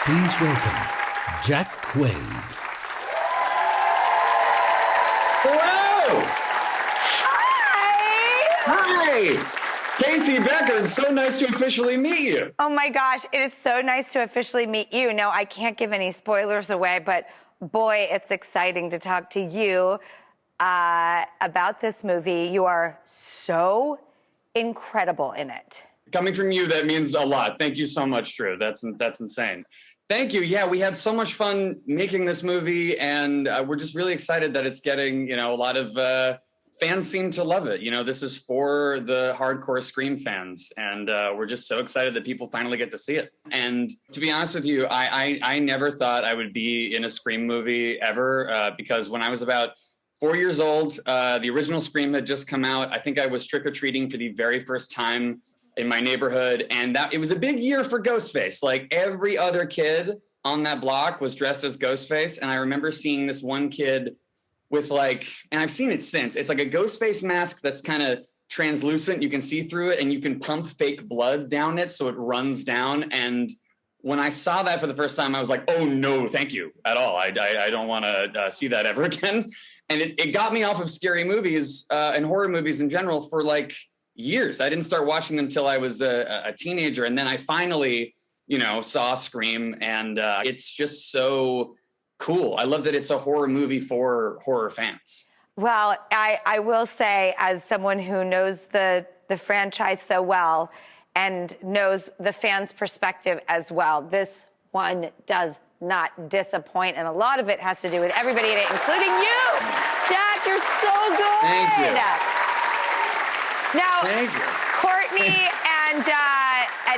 Please welcome Jack Quaid. Hello! Hi! Hi! Casey Becker, it's so nice to officially meet you. Oh my gosh, it is so nice to officially meet you. No, I can't give any spoilers away, but boy, it's exciting to talk to you about this movie. You are so incredible in it. Coming from you, that means a lot. Thank you so much, Drew. That's insane. Thank you. Yeah, we had so much fun making this movie, and we're just really excited that it's getting, a lot of fans seem to love it. This is for the hardcore Scream fans, and we're just so excited that people finally get to see it. And to be honest with you, I never thought I would be in a Scream movie ever, because when I was about 4 years old, the original Scream had just come out. I think I was trick-or-treating for the very first time in my neighborhood, and it was a big year for Ghostface. Like, every other kid on that block was dressed as Ghostface, and I remember seeing this one kid with and I've seen it since, it's like a Ghostface mask that's kind of translucent. You can see through it, and you can pump fake blood down it so it runs down. And when I saw that for the first time, I was like, oh no, thank you at all. I don't want to see that ever again. And it got me off of scary movies and horror movies in general for years. I didn't start watching them until I was a teenager, and then I finally, saw Scream, and it's just so cool. I love that it's a horror movie for horror fans. Well, I will say, as someone who knows the franchise so well and knows the fans' perspective as well, this one does not disappoint, and a lot of it has to do with everybody in it, including you. Jack, you're so good. Thank you. Now, thank you. Courtney and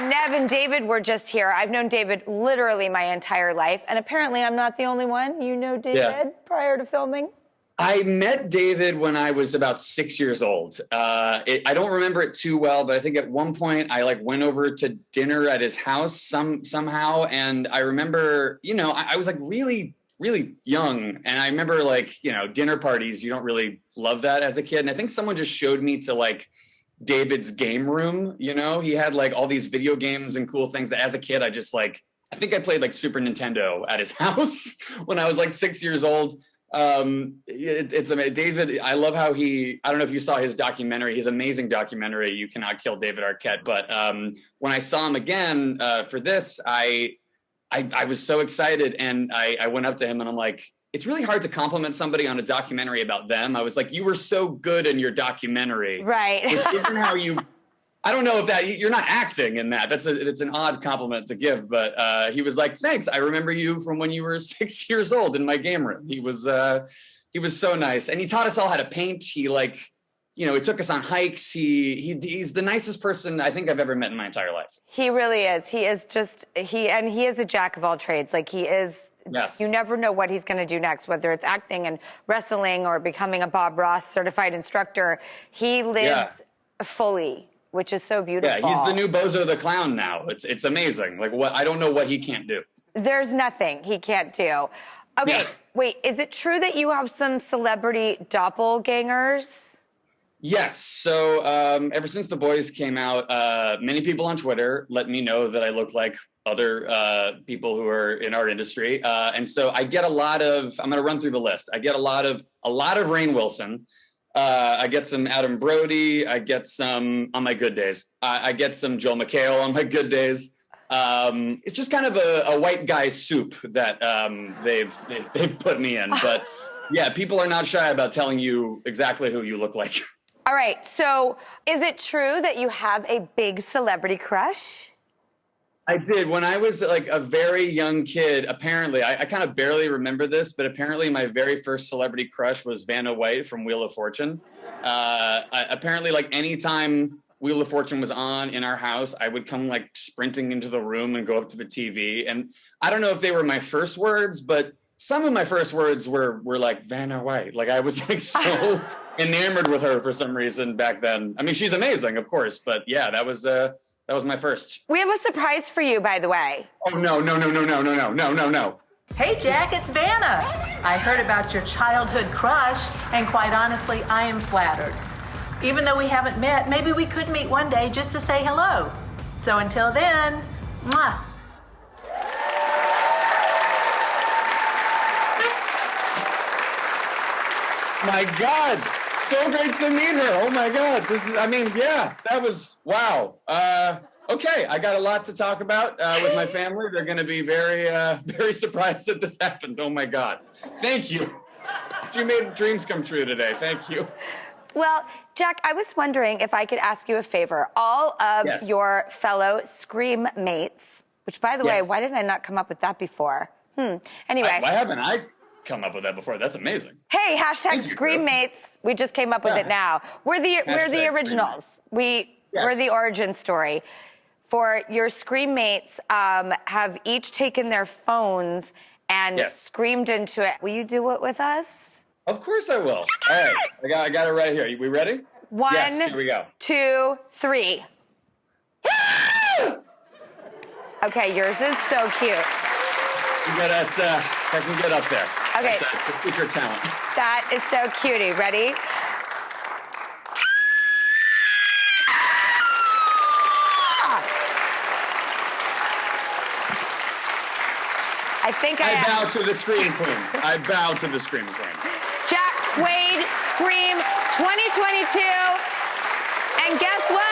Nev and David were just here. I've known David literally my entire life, and apparently I'm not the only one. You know David prior to filming? I met David when I was about 6 years old. I don't remember it too well, but I think at one point I went over to dinner at his house somehow, and I remember, I was really, really young, and I remember dinner parties. You don't really love that as a kid, and I think someone just showed me to David's game room. He had all these video games and cool things that as a kid I just I think I played Super Nintendo at his house when I was 6 years old. It's amazing. David, I love how I don't know if you saw his documentary, his amazing documentary, You Cannot Kill David Arquette. But when I saw him again for this, I was so excited, and I went up to him and I'm like, it's really hard to compliment somebody on a documentary about them. I was like, you were so good in your documentary. Right. Which isn't how I don't know if you're not acting in that. It's an odd compliment to give, but he was like, thanks. I remember you from when you were 6 years old in my game room. He was so nice. And he taught us all how to paint. He he took us on hikes. He's the nicest person I think I've ever met in my entire life. He really is. He is he is a jack of all trades. He is. Yes. You never know what he's going to do next, whether it's acting and wrestling or becoming a Bob Ross certified instructor. He lives fully, which is so beautiful. Yeah, he's the new Bozo the Clown now. It's amazing. I don't know what he can't do. There's nothing he can't do. Okay, Wait, is it true that you have some celebrity doppelgangers? Yes. So ever since The Boys came out, many people on Twitter let me know that I look like other people who are in our industry. And so I get a lot of, I'm going to run through the list. I get a lot of Rainn Wilson. I get some Adam Brody. I get some on my good days. I get some Joel McHale on my good days. It's just kind of a white guy soup that they've put me in. But yeah, people are not shy about telling you exactly who you look like. All right. So is it true that you have a big celebrity crush? I did. When I was a very young kid, apparently, I kind of barely remember this, but apparently my very first celebrity crush was Vanna White from Wheel of Fortune. Apparently, anytime Wheel of Fortune was on in our house, I would come sprinting into the room and go up to the TV. And I don't know if they were my first words, but some of my first words were Vanna White. I was so enamored with her for some reason back then. I mean, she's amazing, of course, but yeah, that was my first. We have a surprise for you, by the way. Oh, no. Hey, Jack, it's Vanna. I heard about your childhood crush, and quite honestly, I am flattered. Even though we haven't met, maybe we could meet one day just to say hello. So until then, mwah. My God. So great to meet her. Oh my God. That was, wow. Okay, I got a lot to talk about with my family. They're going to be very, very surprised that this happened. Oh my God. Thank you. You made dreams come true today. Thank you. Well, Jack, I was wondering if I could ask you a favor. All of your fellow Scream mates, which, by the way, why did I not come up with that before? Anyway. Why haven't I come up with that before? That's amazing. Hey, hashtag Scream mates. We just came up with it now. We're the originals. We're the origin story. For your Scream mates, have each taken their phones and screamed into it. Will you do it with us? Of course I will. All right, I got it right here. We ready? 1, yes, here we go. 2, 3. Okay, yours is so cute. You got that, I can get up there. Okay. That's a secret talent. That is so cutie. Ready? I bow to the Scream Queen. I bow to the Scream Queen. Jack Quaid, Scream 2022. And guess what?